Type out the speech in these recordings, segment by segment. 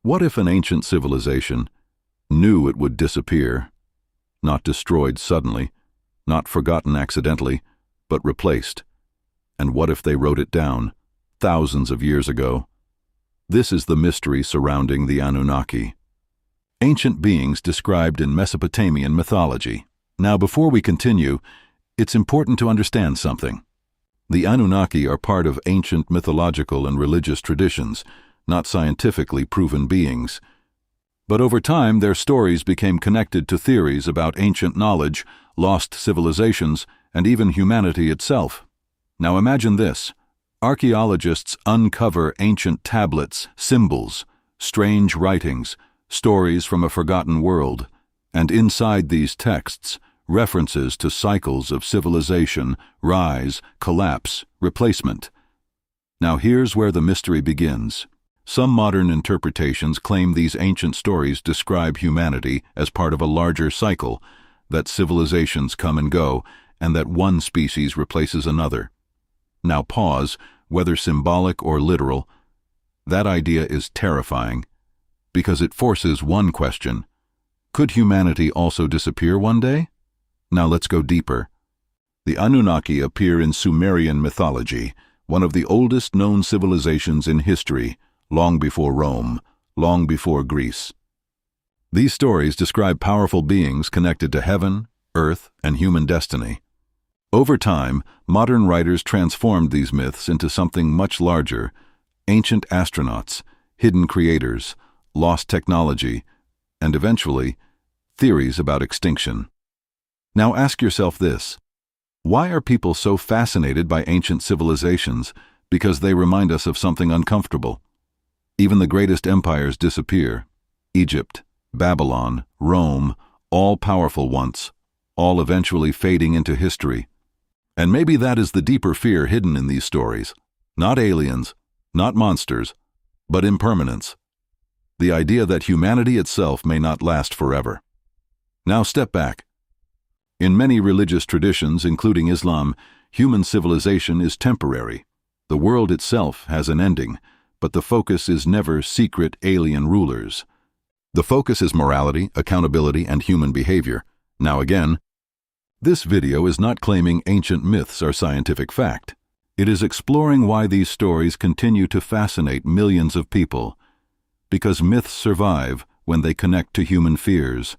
What if an ancient civilization knew it would disappear, not destroyed suddenly, not forgotten accidentally, but replaced? And what if they wrote it down, thousands of years ago? This is the mystery surrounding the Anunnaki. Ancient beings described in Mesopotamian mythology. Now, before we continue, it's important to understand something. The Anunnaki are part of ancient mythological and religious traditions, not scientifically proven beings. But over time, their stories became connected to theories about ancient knowledge, lost civilizations, and even humanity itself. Now imagine this. Archaeologists uncover ancient tablets, symbols, strange writings, stories from a forgotten world, and inside these texts, references to cycles of civilization, rise, collapse, replacement. Now here's where the mystery begins. Some modern interpretations claim these ancient stories describe humanity as part of a larger cycle, that civilizations come and go, and that one species replaces another. Now pause, whether symbolic or literal. That idea is terrifying, because it forces one question. Could humanity also disappear one day? Now let's go deeper. The Anunnaki appear in Sumerian mythology, one of the oldest known civilizations in history, long before Rome, long before Greece. These stories describe powerful beings connected to heaven, earth, and human destiny. Over time, modern writers transformed these myths into something much larger: ancient astronauts, hidden creators, lost technology, and eventually, theories about extinction. Now ask yourself this: why are people so fascinated by ancient civilizations? Because they remind us of something uncomfortable. Even the greatest empires disappear. Egypt, Babylon, Rome, all powerful once, all eventually fading into history. And maybe that is the deeper fear hidden in these stories. Not aliens, not monsters, but impermanence. The idea that humanity itself may not last forever. Now step back. In many religious traditions, including Islam, human civilization is temporary. The world itself has an ending, but the focus is never secret alien rulers. The focus is morality, accountability, and human behavior. Now again, this video is not claiming ancient myths are scientific fact. It is exploring why these stories continue to fascinate millions of people. Because myths survive when they connect to human fears.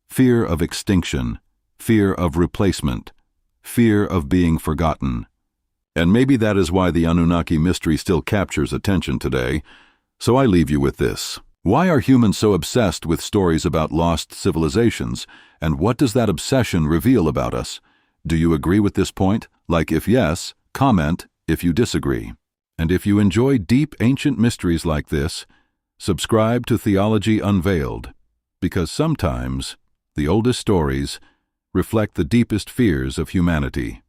Fear of extinction, fear of replacement, fear of being forgotten. And maybe that is why the Anunnaki mystery still captures attention today. So I leave you with this. Why are humans so obsessed with stories about lost civilizations? And what does that obsession reveal about us? Do you agree with this point? Like if yes, comment if you disagree. And if you enjoy deep ancient mysteries like this, subscribe to Theology Unveiled, because sometimes the oldest stories reflect the deepest fears of humanity.